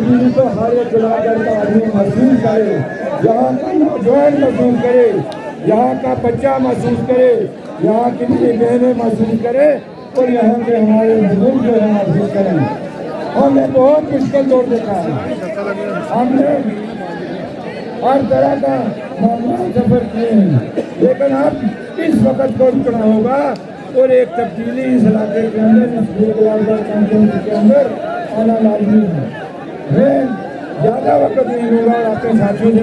तब्दीली तो हर एक गुलाबगढ़ का आदमी महसूस करे, यहाँ का नौजवान महसूस करे, यहाँ का बच्चा महसूस करे, यहाँ की बहनें महसूस करे और यहाँ के हमारे बुजुर्ग जो है महसूस करें। हमने बहुत मुश्किल दौर देखा है, हमने हर तरह का मामला सफर किए हैं, लेकिन अब इस वक्त को चुना होगा और एक तब्दीली इस इलाके के अंदर, इस गुलाबगढ़ कांस्टिट्यूंसी के अंदर आना लाजमी है। मैं ज़्यादा वक्त नहीं लूँगा और आपके साथियों से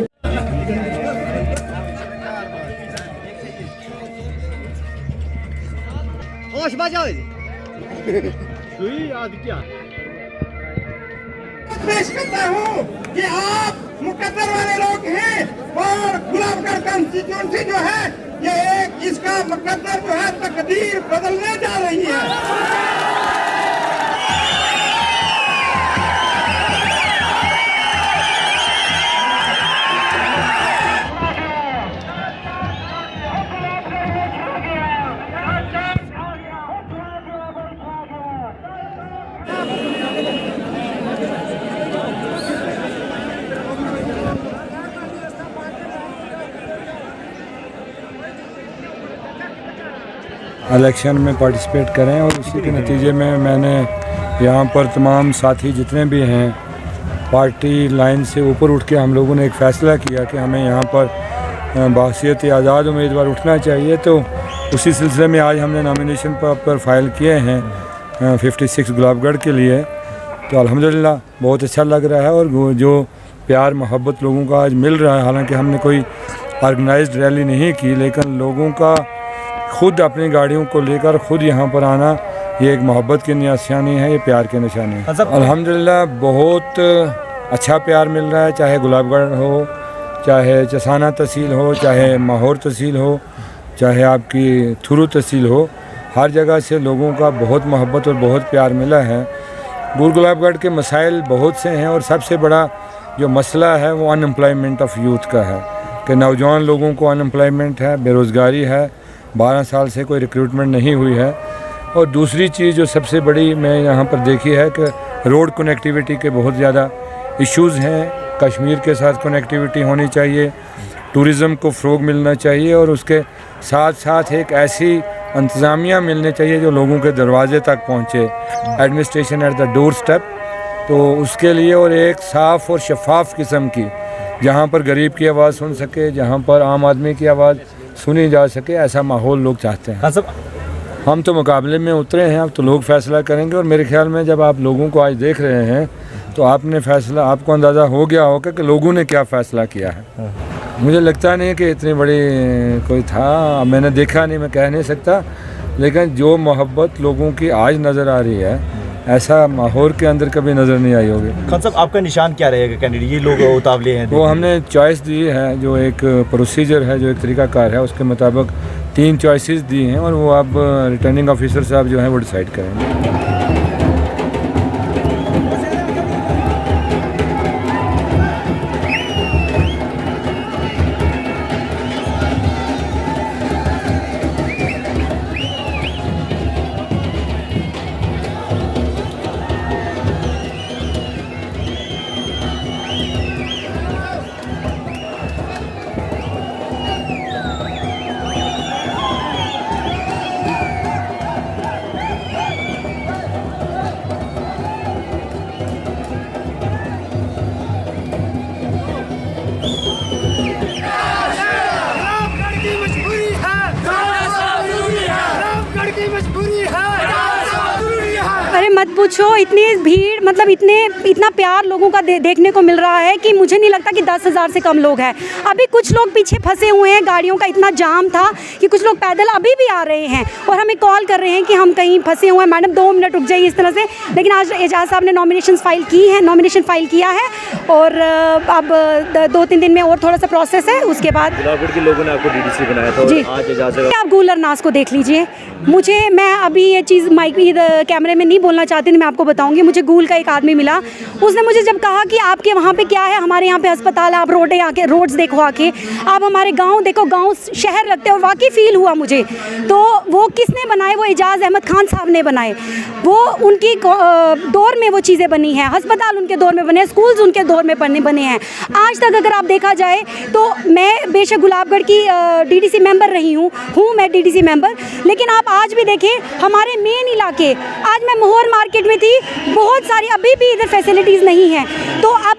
पेश करता हूँ कि आप मुकद्दर वाले लोग हैं और गुलाबगढ़ कॉन्स्टिट्यूंसी जो है ये एक इसका मुकद्दर जो है तकदीर बदलने जा रही है। इलेक्शन में पार्टिसिपेट करें और उसी के नतीजे में मैंने यहाँ पर तमाम साथी जितने भी हैं पार्टी लाइन से ऊपर उठ के हम लोगों ने एक फ़ैसला किया कि हमें यहाँ पर बासियत आज़ाद उम्मीदवार उठना चाहिए। तो उसी सिलसिले में आज हमने नॉमिनेशन पर फाइल किए हैं 56 गुलाबगढ़ के लिए। तो अल्हम्दुलिल्लाह बहुत अच्छा लग रहा है और जो प्यार मोहब्बत लोगों का आज मिल रहा है, हालांकि हमने कोई ऑर्गेनाइज्ड रैली नहीं की, लेकिन लोगों का खुद अपनी गाड़ियों को लेकर खुद यहाँ पर आना ये एक मोहब्बत की निशानी है, ये प्यार की निशानी है। अल्हम्दुलिल्लाह बहुत अच्छा प्यार मिल रहा है, चाहे गुलाबगढ़ हो, चाहे चसाना तहसील हो, चाहे माहौर तहसील हो, चाहे आपकी थुरू तहसील हो, हर जगह से लोगों का बहुत मोहब्बत और बहुत प्यार मिला है। गुलाबगढ़ के मसाइल बहुत से हैं और सबसे बड़ा जो मसला है वो अनएम्प्लॉयमेंट ऑफ यूथ का है कि नौजवान लोगों को अनएम्प्लॉयमेंट है, बेरोज़गारी है, 12 साल से कोई रिक्रूटमेंट नहीं हुई है। और दूसरी चीज़ जो सबसे बड़ी मैं यहाँ पर देखी है कि रोड कनेक्टिविटी के बहुत ज़्यादा इश्यूज़ हैं। कश्मीर के साथ कनेक्टिविटी होनी चाहिए, टूरिज़म को फ़रोग़ मिलना चाहिए और उसके साथ साथ एक ऐसी इंतज़ामिया मिलनी चाहिए जो लोगों के दरवाजे तक पहुँचे, administration at the door step. तो उसके लिए और एक साफ़ और शफाफ किस्म की, जहाँ पर गरीब की आवाज़ सुन सके, जहाँ पर आम आदमी की आवाज़ सुनी जा सके, ऐसा माहौल लोग चाहते हैं। हाँ सब हम तो मुकाबले में उतरे हैं, अब तो लोग फ़ैसला करेंगे। और मेरे ख्याल में जब आप लोगों को आज देख रहे हैं तो आपने फ़ैसला, आपको अंदाज़ा हो गया होगा कि लोगों ने क्या फ़ैसला किया है। मुझे लगता नहीं कि इतनी बड़ी कोई था, मैंने देखा नहीं, मैं कह नहीं सकता, लेकिन जो मोहब्बत लोगों की आज नज़र आ रही है ऐसा माहौल के अंदर कभी नज़र नहीं आई होगी। खान साहब आपका निशान क्या रहेगा कैंडिडेट, ये लोग उतावले हैं? वो हमने चॉइस दी है, जो एक प्रोसीजर है, जो एक तरीक़ाकार है, उसके मुताबिक 3 चॉइसेस दी हैं और वो अब रिटर्निंग ऑफिसर साहब जो हैं वो डिसाइड करेंगे। अरे मत पूछो, इतनी भीड़, मतलब इतना प्यार लोगों का देखने को मिल रहा है कि मुझे नहीं लगता कि 10,000 से कम लोग हैं। अभी कुछ लोग पीछे फंसे हुए हैं, गाड़ियों का इतना जाम था कि कुछ लोग पैदल अभी भी आ रहे हैं और हमें कॉल कर रहे हैं कि हम कहीं फंसे हुए हैं, मैडम 2 मिनट रुक जाइए, इस तरह से। लेकिन आज एजाज साहब ने नॉमिनेशन फाइल किया है और अब 2-3 दिन में और थोड़ा सा प्रोसेस है, उसके बाद गुलाबगढ़ के लोगों ने आपको डीडीसी बनाया था। जी, आज एजाज आप गूलर नाज को देख लीजिए। मैं अभी ये चीज़ माइक कैमरे में नहीं बोलना बोलना चाहती थी, मैं आपको बताऊंगी। मुझे गूल का एक आदमी मिला, उसने मुझे जब कहा कि आपके वहाँ पे क्या है, हमारे यहाँ पे अस्पताल है, आप रोड्स देखो आके, आप हमारे गांव देखो, गांव शहर लगते हो, वाकई फील हुआ मुझे। तो वो किसने बनाए? वो एजाज़ अहमद खान साहब ने बनाए। वो उनकी दौर में वो चीज़ें बनी हैं, अस्पताल उनके दौर में बने हैं, स्कूल्स उनके दौर में बने हैं। आज तक अगर आप देखा जाए तो मैं बेशक गुलाबगढ़ की डीडीसी मेंबर रही हूँ मैं डीडीसी मेंबर, लेकिन आप आज भी देखें हमारे मेन इलाके, आज मैं मोहर मार्केट में थी, बहुत सारी अभी भी इधर फैसिलिटीज़ नहीं हैं। तो अब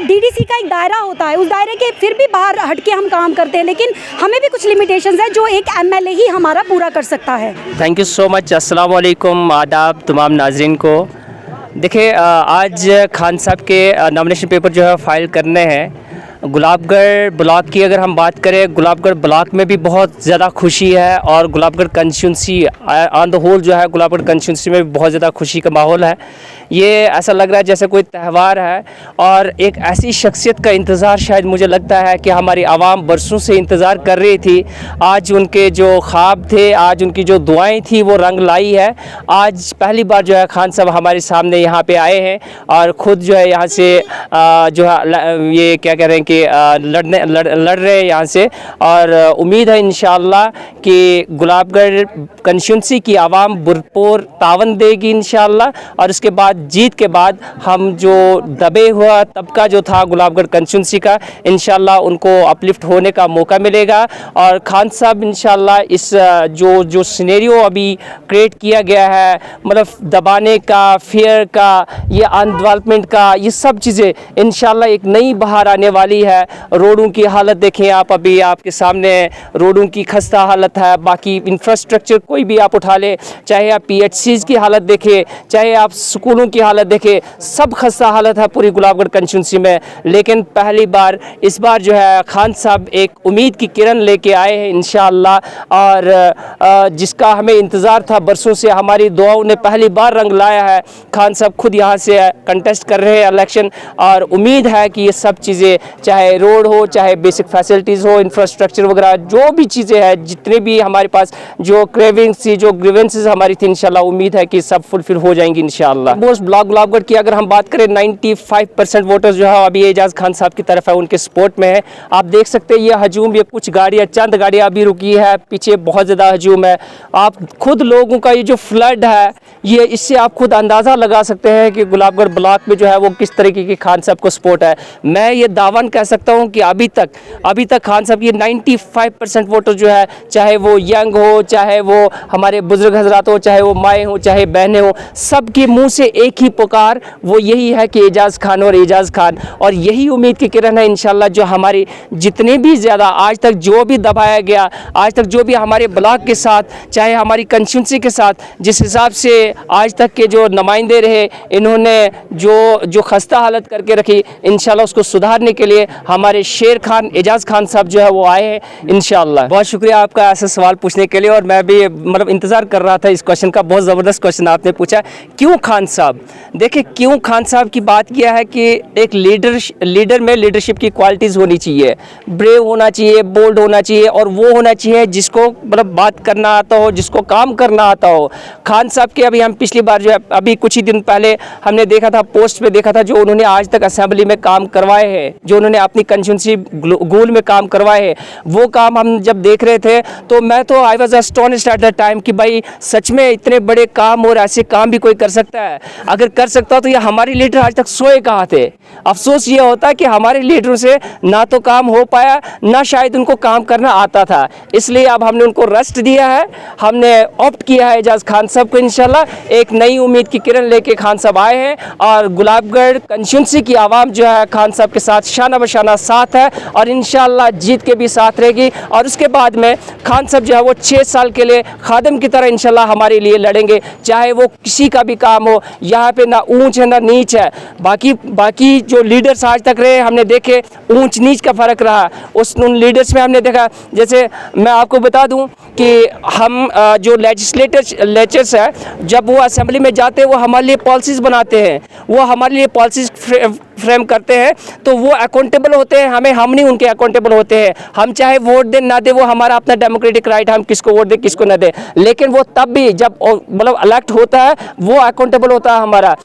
डीडीसी का एक दायरा होता है, उस दायरे के फिर भी बाहर हट के हम काम करते हैं, लेकिन हमें भी कुछ लिमिटेशंस है जो एक एमएलए ही हमारा पूरा कर सकता है। Thank you so much. अस्सलाम वालेकुम, आदाब तमाम नाजरीन को। देखिए, आज खान साहब के नॉमिनेशन पेपर जो है फाइल करने हैं। गुलाबगढ़ ब्लॉक की अगर हम बात करें, गुलाबगढ़ ब्लॉक में भी बहुत ज़्यादा खुशी है, और Gulabgarh constituency on the whole जो है, गुलाबगढ़ कंस्टिट्यूंसी में भी बहुत ज़्यादा खुशी का माहौल है। ये ऐसा लग रहा है जैसे कोई त्यौहार है, और एक ऐसी शख्सियत का इंतज़ार शायद मुझे लगता है कि हमारी आवाम बरसों से इंतज़ार कर रही थी। आज उनके जो ख्वाब थे, आज उनकी जो दुआएं थी, वो रंग लाई है। आज पहली बार जो है खान साहब हमारे सामने यहाँ पे आए हैं, और ख़ुद जो है यहाँ से जो है ये क्या कह रहे हैं कि लड़ रहे हैं यहाँ से, और उम्मीद है इंशाअल्लाह कि गुलाबगढ़ कंस्टिट्यूंसी की आवाम भरपूर तावन देगी इंशाअल्लाह, और उसके बाद जीत के बाद हम जो दबे हुआ तबका जो था गुलाबगढ़ कंस्टिट्यूंसी का, इंशाअल्लाह उनको अपलिफ्ट होने का मौका मिलेगा। और खान साहब इंशाअल्लाह इस जो सिनेरियो अभी क्रिएट किया गया है, मतलब दबाने का, फियर का, ये अनडेवलपमेंट का, ये सब चीज़ें इंशाअल्लाह एक नई बहार आने वाली है। रोडों की हालत देखें आप, अभी आपके सामने रोडों की खस्ता हालत है। बाकी इंफ्रास्ट्रक्चर कोई भी आप उठा ले, चाहे आप PHCs की हालत देखें, चाहे आप स्कूलों की हालत देखें, सब खस्ता हालत है पूरी गुलाबगढ़ कंस्टिट्यूंसी में। लेकिन पहली बार इस बार जो है खान साहब एक उम्मीद की किरण लेके आए हैं इंशाअल्लाह, और जिसका हमें इंतज़ार था बरसों से, हमारी दुआओं ने पहली बार रंग लाया है। खान साहब खुद यहाँ से कंटेस्ट कर रहे हैं इलेक्शन, और उम्मीद है कि ये सब चीज़ें, चाहे रोड हो, चाहे बेसिक फैसिलिटीज़ हो, इंफ्रास्ट्रक्चर वगैरह जो भी चीज़ें हैं, जितने भी हमारे पास जो क्रेविंग्स थी, जो ग्रीवेंसेस हमारी थी, इंशाल्लाह उम्मीद है कि सब फुलफिल हो जाएंगी इंशाल्लाह। मोस्ट ब्लॉक गुलाबगढ़ की अगर हम बात करें, 95% वोटर्स जो है अभी एजाज़ खान साहब की तरफ है, उनके सपोर्ट में है। आप देख सकते हैं ये हजूम, ये कुछ गाड़ियाँ, चंद गाड़ियाँ अभी रुकी है, पीछे बहुत ज़्यादा हजूम है। आप खुद लोगों का ये जो फ्लड है, ये इससे आप खुद अंदाज़ा लगा सकते हैं कि गुलाबगढ़ ब्लॉक में जो है वो किस तरीके की खान साहब को सपोर्ट है। मैं ये दावन कह सकता हूँ कि अभी तक खान साहब की 95% वोटर जो है, चाहे वो यंग हो, चाहे वो हमारे बुजुर्ग हजरात हो, चाहे वो माएँ हो, चाहे बहनें हो, सबके मुंह से एक ही पुकार वो यही है कि एजाज़ खान और एजाज़ खान। और यही उम्मीद की किरण है इंशाल्लाह, जो हमारी जितने भी ज़्यादा आज तक जो भी दबाया गया, आज तक जो भी हमारे ब्लॉक के साथ, चाहे हमारी कंस्टिट्यूंसी के साथ, जिस हिसाब से आज तक के जो नुमाइंदे रहे, इन्होंने जो खस्ता हालत करके रखी, इंशाल्लाह उसको सुधारने के लिए हमारे शेर खान, एजाज़ खान साहब जो है वो आए हैं इंशाल्लाह। बहुत शुक्रिया आपका ऐसा सवाल पूछने के लिए, और मैं भी मतलब इंतज़ार कर रहा था इस क्वेश्चन का। बहुत ज़बरदस्त क्वेश्चन आपने पूछा, क्यों खान साहब। देखिए, क्यों खान साहब की बात किया है कि एक लीडर में लीडरशिप की क्वालिटीज़ होनी चाहिए, ब्रेव होना चाहिए, बोल्ड होना चाहिए, और वो होना चाहिए जिसको मतलब बात करना आता हो, जिसको काम करना आता हो। खान साहब के अभी हम पिछली बार जो है, अभी कुछ ही दिन पहले हमने देखा था, पोस्ट पे देखा था, जो उन्होंने आज तक असेंबली में काम करवाए हैं, जो उन्होंने अपनी कंस्टिट्यूंसी गोल में काम करवाए हैं, वो काम हम जब देख रहे थे तो मैं तो I was astonished at the time कि भाई सच में इतने बड़े काम और ऐसे काम भी कोई कर सकता है। अगर कर सकता तो ये हमारे लीडर आज तक सोए कहाँ थे। अफसोस ये होता है कि हमारे लीडरों से ना तो काम हो पाया, ना शायद उनको काम करना आता था। इसलिए अब हमने उनको रेस्ट दिया है, हमने ऑप्ट किया है एजाज़ खान साहब को। इंशाल्लाह एक नई उम्मीद की किरण लेके खान साहब आए हैं, और गुलाबगढ़ कंस्टिट्यूंसी की आवाम जो है खान साहब के साथ शाना बशाना साथ है, और इंशाल्लाह जीत के भी साथ रहेगी। और उसके बाद में खान साहब जो है वो 6 साल के लिए खादिम की तरह इंशाल्लाह हमारे लिए लड़ेंगे, चाहे वो किसी का भी काम हो। यहाँ पे ना ऊंच है ना नीच है। बाकी जो लीडर्स आज तक रहे, हमने देखे ऊंच नीच का फ़र्क रहा। उन लीडर्स में हमने देखा, जैसे मैं आपको बता दूं कि हम जो लेजिस्लेटर्स है, जब वो असेंबली में जाते हैं, वो हमारे लिए पॉलिसीज़ बनाते हैं, वो हमारे लिए पॉलिसीज़ फ्रेम करते हैं तो वो अकाउंटेबल होते हैं हमें, हम नहीं उनके अकाउंटेबल होते हैं। हम चाहे वोट दें ना दे, वो हमारा अपना डेमोक्रेटिक राइट है, हम किसको वोट दें किसको ना दें, लेकिन वो तब भी जब मतलब इलेक्ट होता है वो अकाउंटेबल होता है हमारा।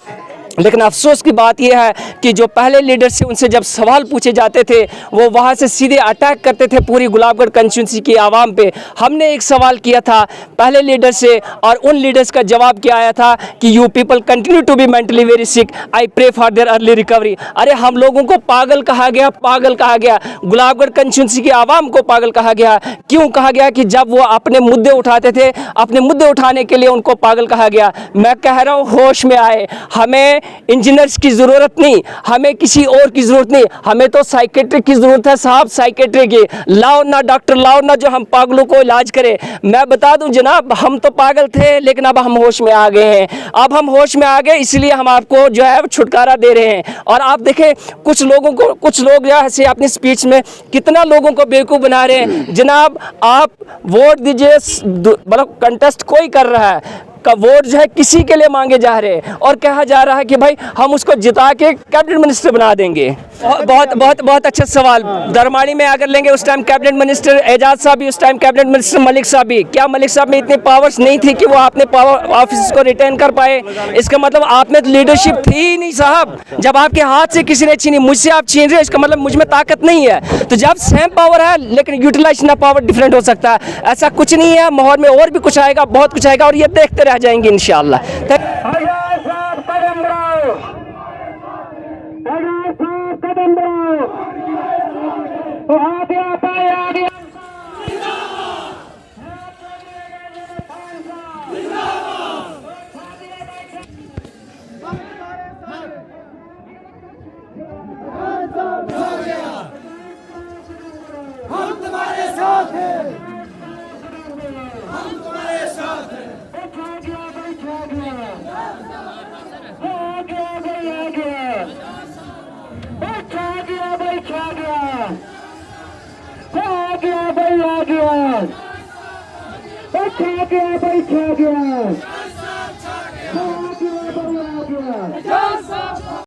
लेकिन अफसोस की बात यह है कि जो पहले लीडर से उनसे जब सवाल पूछे जाते थे वो वहाँ से सीधे अटैक करते थे पूरी गुलाबगढ़ कंस्टिट्यूंसी की आवाम पे। हमने एक सवाल किया था पहले लीडर से और उन लीडर्स का जवाब क्या आया था कि you people continue to be mentally very sick, I pray for their early recovery. अरे हम लोगों को पागल कहा गया, पागल कहा गया, गुलाबगढ़ कंस्टिट्यूंसी की आवाम को पागल कहा गया। क्यों कहा गया? कि जब वो अपने मुद्दे उठाते थे, अपने मुद्दे उठाने के लिए उनको पागल कहा गया। मैं कह रहा हूँ होश में आए, हमें इंजीनियर्स की ज़रूरत नहीं, हमें किसी और की ज़रूरत नहीं, हमें तो साइकेट्रिक की ज़रूरत है साहब, साइकेट्रिक की। लाओ ना डॉक्टर, लाओ ना जो हम पागलों को इलाज करें। मैं बता दूं जनाब, हम तो पागल थे लेकिन अब हम होश में आ गए हैं, अब हम होश में आ गए, इसलिए हम आपको जो है छुटकारा दे रहे हैं। और आप देखें कुछ लोगों को, कुछ लोग जो है अपनी स्पीच में कितना लोगों को बेवकूफ़ बना रहे हैं। जनाब आप वोट दीजिए, मतलब कंटेस्ट कोई कर रहा है का वोट जो है किसी के लिए मांगे जा रहे हैं और कहा जा रहा है कि भाई हम उसको जिता के कैबिनेट मिनिस्टर बना देंगे। बहुत बहुत बहुत अच्छा सवाल। दरमानी में अगर लेंगे उस टाइम कैबिनेट मिनिस्टर एजाज साहब भी, उस टाइम कैबिनेट मिनिस्टर मलिक साहब भी, क्या मलिक साहब में इतनी पावर्स नहीं थी कि वो अपने पावर ऑफिस को रिटेन कर पाए? इसका मतलब आप में तो लीडरशिप थी ही नहीं साहब। जब आपके हाथ से किसी ने छीनी, मुझसे आप छीन रहे, इसका मतलब मुझ में ताकत नहीं है। तो जब सेम पावर है लेकिन यूटिलाइज ना पावर डिफरेंट हो सकता है, ऐसा कुछ नहीं है। माहौल में और भी कुछ आएगा, बहुत कुछ आएगा और ये देखते रह जाएंगे इंशाअल्लाह। हम तुम्हारे साथ हैं, हम तुम्हारे साथ हैं। बैठा गया।